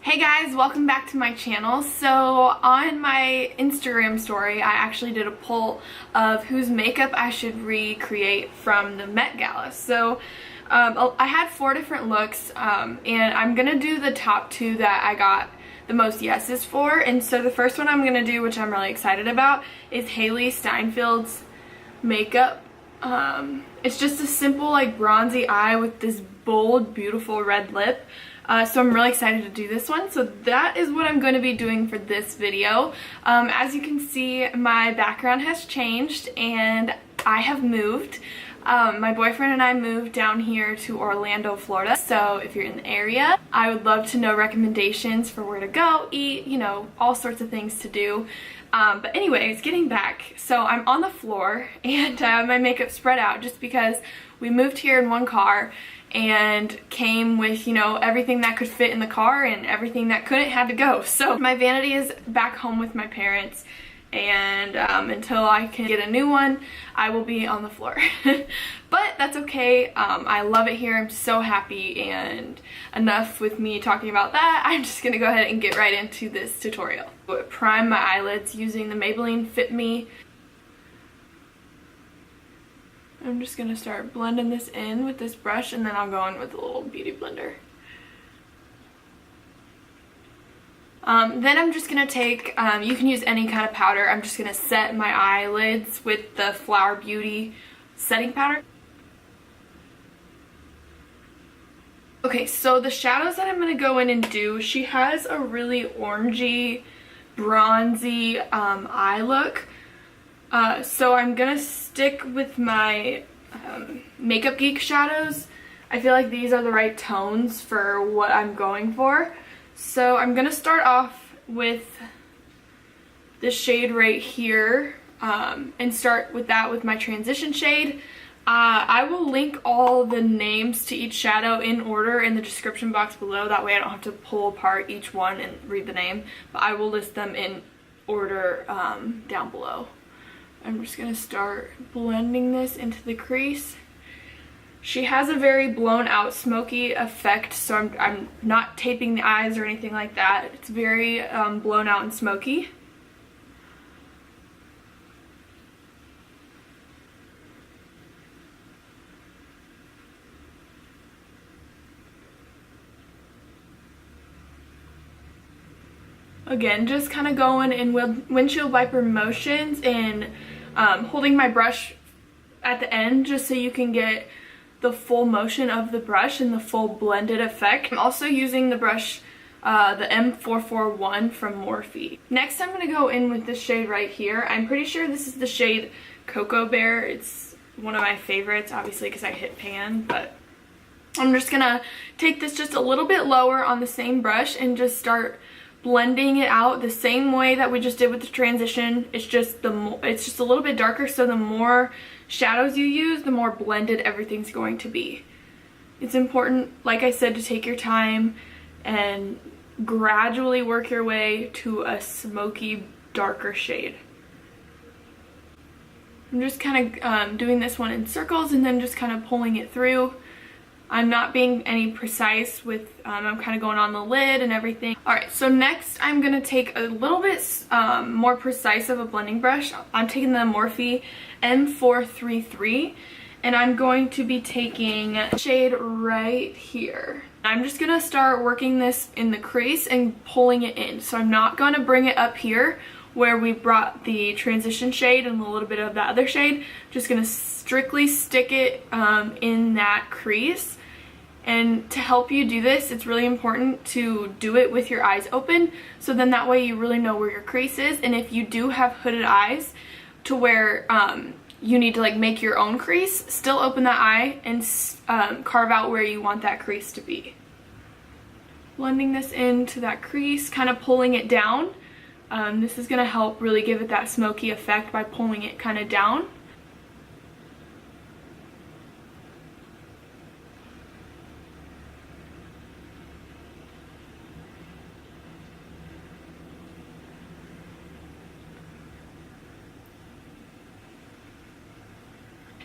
Hey guys, welcome back to my channel. So on my Instagram story, I actually did a poll of whose makeup I should recreate from the Met Gala. So I had 4 different looks and I'm gonna do the top 2 that I got the most yeses for. And so the first one I'm gonna do, which I'm really excited about, is Hailee Steinfeld's makeup. It's just a simple like bronzy eye with this bold, beautiful red lip. So I'm really excited to do this one. So that is what I'm going to be doing for this video. As you can see, my background has changed and I have moved. My boyfriend and I moved down here to Orlando, Florida. So if you're in the area, I would love to know recommendations for where to go, eat, you know, all sorts of things to do. But anyways, getting back, so I'm on the floor and my makeup spread out just because we moved here in one car and came with, you know, everything that could fit in the car and everything that couldn't had to go. So my vanity is back home with my parents, and until I can get a new one, I will be on the floor. But that's okay. I love it here. I'm so happy, and enough with me talking about that. I'm just gonna go ahead and get right into this tutorial. Prime my eyelids using the Maybelline Fit Me. I'm just going to start blending this in with this brush, and then I'll go in with a little beauty blender. Then I'm just going to take, you can use any kind of powder. I'm just going to set my eyelids with the Flower Beauty setting powder. Okay, so the shadows that I'm going to go in and do, she has a really orangey, bronzy eye look. So I'm gonna stick with my Makeup Geek shadows. I feel like these are the right tones for what I'm going for. So I'm gonna start off with this shade right here and start with that with my transition shade. I will link all the names to each shadow in order in the description box below. That way I don't have to pull apart each one and read the name, but I will list them in order down below. I'm just going to start blending this into the crease. She has a very blown out smoky effect, so I'm not taping the eyes or anything like that. It's very blown out and smoky. Again, just kind of going in windshield wiper motions and holding my brush at the end just so you can get the full motion of the brush and the full blended effect. I'm also using the brush, the M441 from Morphe. Next, I'm going to go in with this shade right here. I'm pretty sure this is the shade Cocoa Bear. It's one of my favorites, obviously, because I hit pan, but I'm just going to take this just a little bit lower on the same brush and just start blending it out the same way that we just did with the transition. It's just a little bit darker, so the more shadows you use, the more blended everything's going to be. It's important, like I said, to take your time and gradually work your way to a smoky, darker shade. I'm just kind of doing this one in circles and then just kind of pulling it through. I'm not being any precise with, I'm kind of going on the lid and everything. Alright, so next I'm going to take a little bit more precise of a blending brush. I'm taking the Morphe M433 and I'm going to be taking a shade right here. I'm just going to start working this in the crease and pulling it in. So I'm not going to bring it up here where we brought the transition shade and a little bit of that other shade. Just going to strictly stick it in that crease. And to help you do this, it's really important to do it with your eyes open, so then that way you really know where your crease is. And if you do have hooded eyes to where you need to like make your own crease, still open that eye and carve out where you want that crease to be. Blending this into that crease, kind of pulling it down. This is going to help really give it that smoky effect by pulling it kind of down.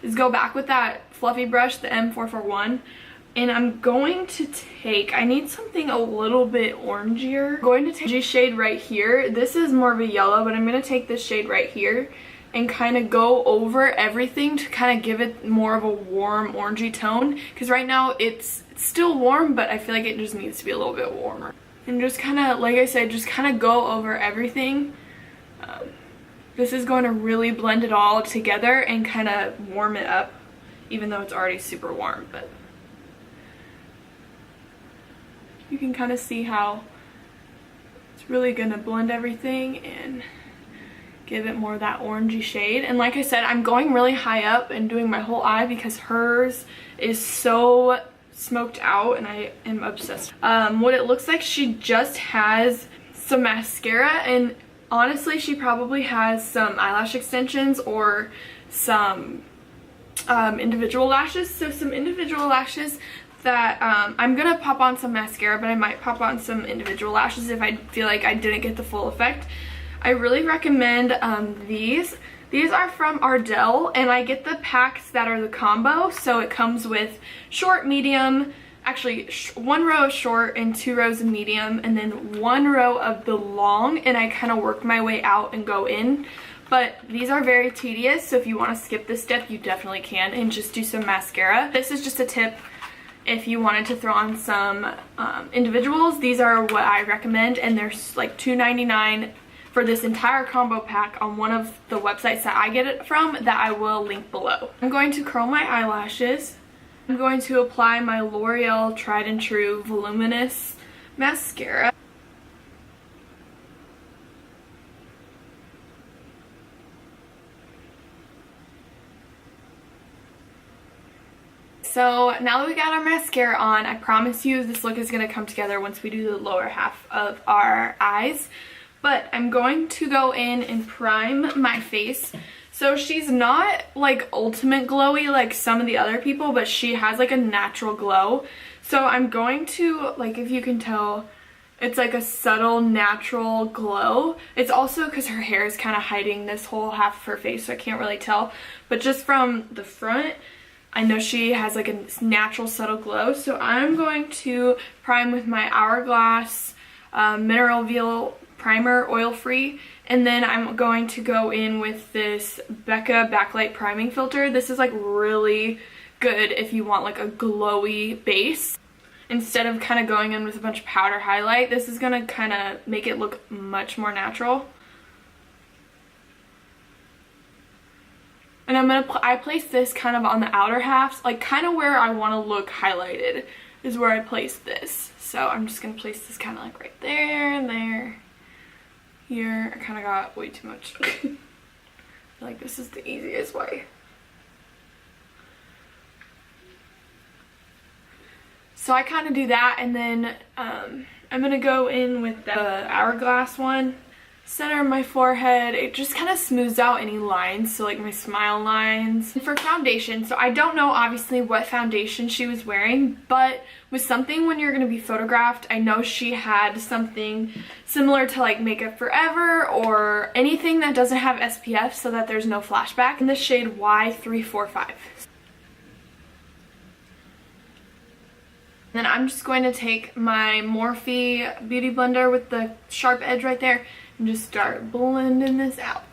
Is go back with that fluffy brush, the M441, And I'm going to take, I need something a little bit orangier. I'm going to take this shade right here. This is more of a yellow, but I'm going to take this shade right here and kind of go over everything to kind of give it more of a warm orangey tone. Because right now it's still warm, but I feel like it just needs to be a little bit warmer. And just kind of, like I said, just kind of go over everything. This is going to really blend it all together and kind of warm it up, even though it's already super warm. But you can kind of see how it's really going to blend everything and give it more of that orangey shade. And like I said, I'm going really high up and doing my whole eye because hers is so smoked out and I am obsessed. What it looks like, she just has some mascara, and honestly she probably has some eyelash extensions or some individual lashes. So some individual lashes that I'm gonna pop on some mascara, but I might pop on some individual lashes if I feel like I didn't get the full effect. I really recommend these. These are from Ardell, and I get the packs that are the combo. So it comes with short, medium, actually 1 row of short and 2 rows of medium, and then 1 row of the long, and I kind of work my way out and go in. But these are very tedious, so if you want to skip this step, you definitely can and just do some mascara. This is just a tip if you wanted to throw on some individuals. These are what I recommend, and they're like $2.99 for this entire combo pack on one of the websites that I get it from that I will link below. I'm going to curl my eyelashes. I'm going to apply my L'Oreal Tried and True Voluminous Mascara. So now that we got our mascara on, I promise you this look is going to come together once we do the lower half of our eyes. But I'm going to go in and prime my face. So she's not like ultimate glowy like some of the other people, but she has like a natural glow. So I'm going to, like, if you can tell, it's like a subtle natural glow. It's also because her hair is kind of hiding this whole half of her face, so I can't really tell. But just from the front, I know she has like a natural subtle glow. So I'm going to prime with my Hourglass Mineral Veil Primer, oil free, and then I'm going to go in with this Becca Backlight Priming Filter. This is like really good if you want like a glowy base. Instead of kind of going in with a bunch of powder highlight, this is gonna kind of make it look much more natural. And I place this kind of on the outer halves, like kind of where I want to look highlighted is where I place this. So I'm just gonna place this kind of like right there and there. Here, I kind of got way too much. I feel like this is the easiest way. So I kind of do that, and then I'm going to go in with the Hourglass one. Center of my forehead, it just kind of smooths out any lines, so like my smile lines. And for foundation, so I don't know obviously what foundation she was wearing, but with something when you're going to be photographed, I know she had something similar to like Makeup Forever or anything that doesn't have SPF so that there's no flashback, in the shade Y345. Then I'm just going to take my Morphe Beauty Blender with the sharp edge right there and just start blending this out.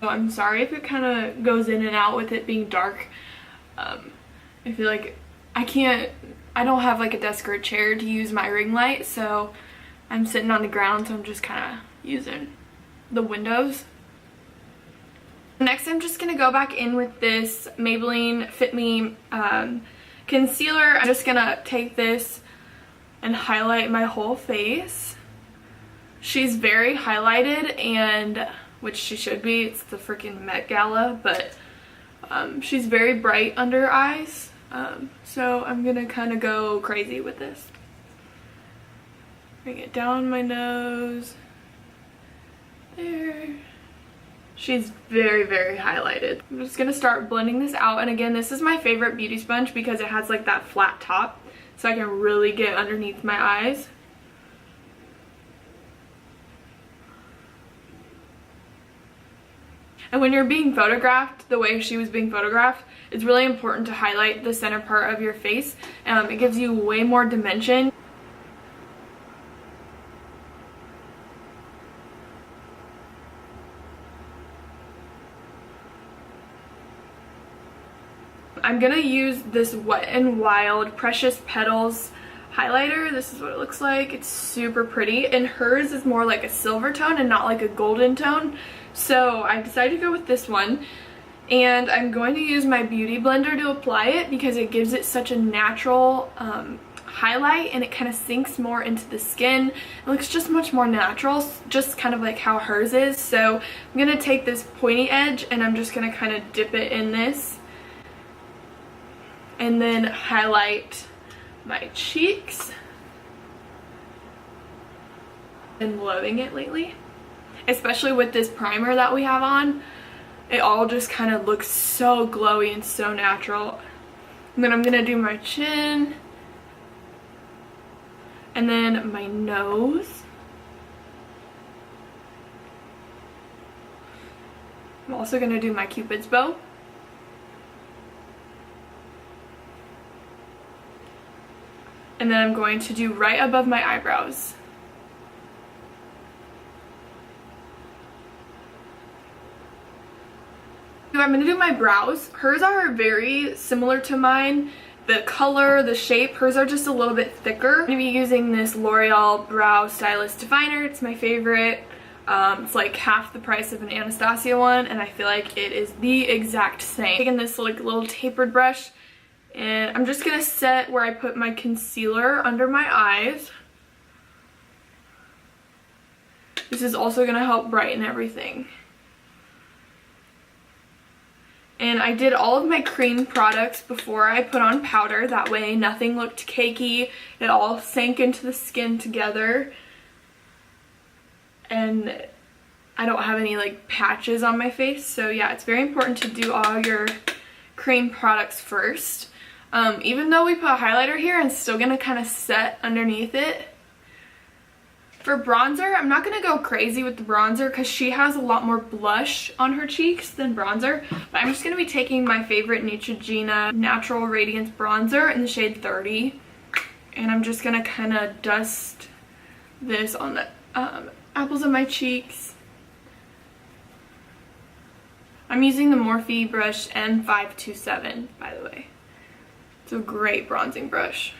So I'm sorry if it kind of goes in and out with it being dark. I feel like I don't have like a desk or a chair to use my ring light, so I'm sitting on the ground, so I'm just kind of using the windows. Next, I'm just going to go back in with this Maybelline Fit Me concealer. I'm just gonna take this and highlight my whole face. She's very highlighted, and which she should be, it's the freaking Met Gala, but she's very bright under her eyes, so I'm gonna kind of go crazy with this. Bring it down my nose there. She's very, very highlighted. I'm just going to start blending this out. And again, this is my favorite beauty sponge because it has like that flat top, so I can really get underneath my eyes. And when you're being photographed the way she was being photographed, it's really important to highlight the center part of your face. It gives you way more dimension. I'm gonna use this Wet n Wild Precious Petals highlighter. This is what it looks like. It's super pretty, and hers is more like a silver tone and not like a golden tone. So I decided to go with this one, and I'm going to use my beauty blender to apply it because it gives it such a natural highlight, and it kind of sinks more into the skin. It looks just much more natural, just kind of like how hers is. So I'm gonna take this pointy edge and I'm just gonna kind of dip it in this and then highlight my cheeks. Been loving it lately, especially with this primer that we have on. It all just kind of looks so glowy and so natural. And then I'm gonna do my chin and then my nose. I'm also gonna do my Cupid's bow. And then I'm going to do right above my eyebrows. I'm going to do my brows. Hers are very similar to mine. The color, the shape, hers are just a little bit thicker. I'm going to be using this L'Oreal Brow Stylist Definer. It's my favorite. It's like half the price of an Anastasia one, and I feel like it is the exact same. Taking this like little tapered brush, and I'm just going to set where I put my concealer under my eyes. This is also going to help brighten everything. And I did all of my cream products before I put on powder. That way nothing looked cakey. It all sank into the skin together. And I don't have any like patches on my face. So yeah, it's very important to do all your cream products first. Even though we put a highlighter here, I'm still going to kind of set underneath it. For bronzer, I'm not going to go crazy with the bronzer because she has a lot more blush on her cheeks than bronzer. But I'm just going to be taking my favorite Neutrogena Natural Radiance Bronzer in the shade 30. And I'm just going to kind of dust this on the apples of my cheeks. I'm using the Morphe brush M527, by the way. It's a great bronzing brush.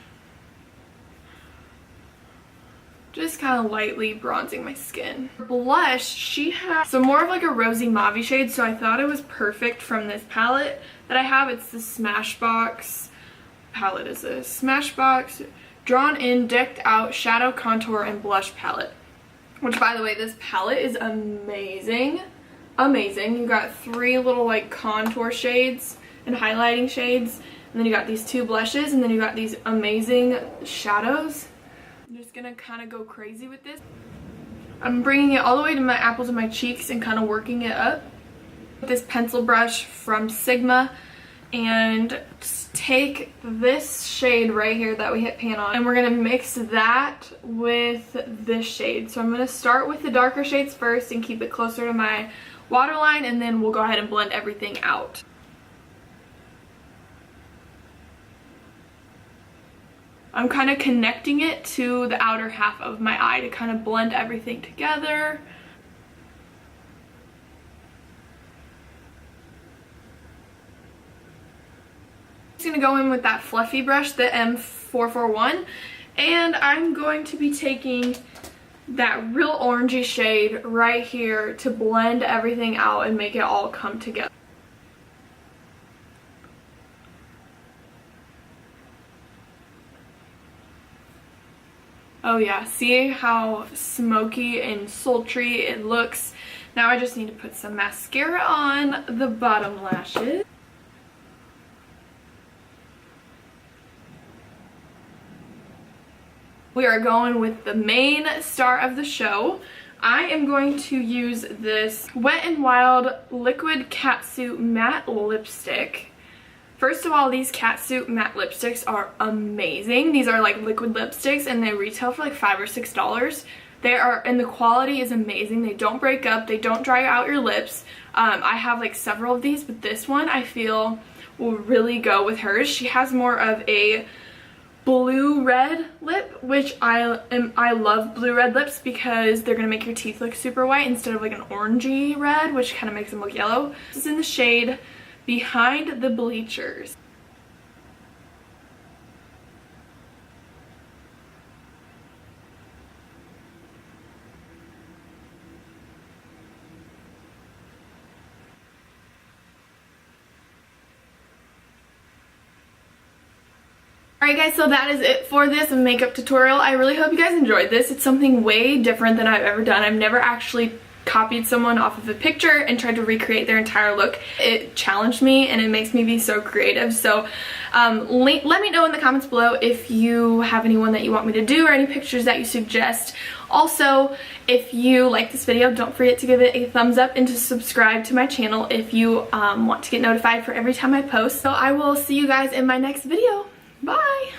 Just kind of lightly bronzing my skin. For blush, she has some more of like a rosy mauve shade, so I thought it was perfect from this palette that I have. It's the Smashbox palette. Is this Smashbox Drawn In Decked Out Shadow Contour and Blush Palette. Which, by the way, this palette is amazing. Amazing. You got 3 little like contour shades and highlighting shades, and then you got these 2 blushes, and then you got these amazing shadows. I'm just gonna kind of go crazy with this. I'm bringing it all the way to my apples of my cheeks and kind of working it up with this pencil brush from Sigma, and just take this shade right here that we hit pan on, and we're gonna mix that with this shade. So I'm gonna start with the darker shades first and keep it closer to my waterline, and then we'll go ahead and blend everything out. I'm kind of connecting it to the outer half of my eye to kind of blend everything together. I'm just going to go in with that fluffy brush, the M441, and I'm going to be taking that real orangey shade right here to blend everything out and make it all come together. Oh yeah, see how smoky and sultry it looks? Now I just need to put some mascara on the bottom lashes. We are going with the main star of the show. I am going to use this Wet n Wild Liquid Catsuit Matte Lipstick. First of all, these Catsuit matte lipsticks are amazing. These are like liquid lipsticks and they retail for like $5 or $6. They are, and the quality is amazing. They don't break up, they don't dry out your lips. I have like several of these, but this one I feel will really go with hers. She has more of a blue-red lip, which I love blue-red lips because they're gonna make your teeth look super white instead of like an orangey red, which kind of makes them look yellow. This is in the shade Behind the Bleachers. Alright guys, so that is it for this makeup tutorial. I really hope you guys enjoyed this. It's something way different than I've ever done. I've never actually copied someone off of a picture and tried to recreate their entire look. It challenged me and it makes me be so creative. So let me know in the comments below if you have anyone that you want me to do or any pictures that you suggest. Also, if you like this video, don't forget to give it a thumbs up and to subscribe to my channel if you want to get notified for every time I post. So I will see you guys in my next video. Bye!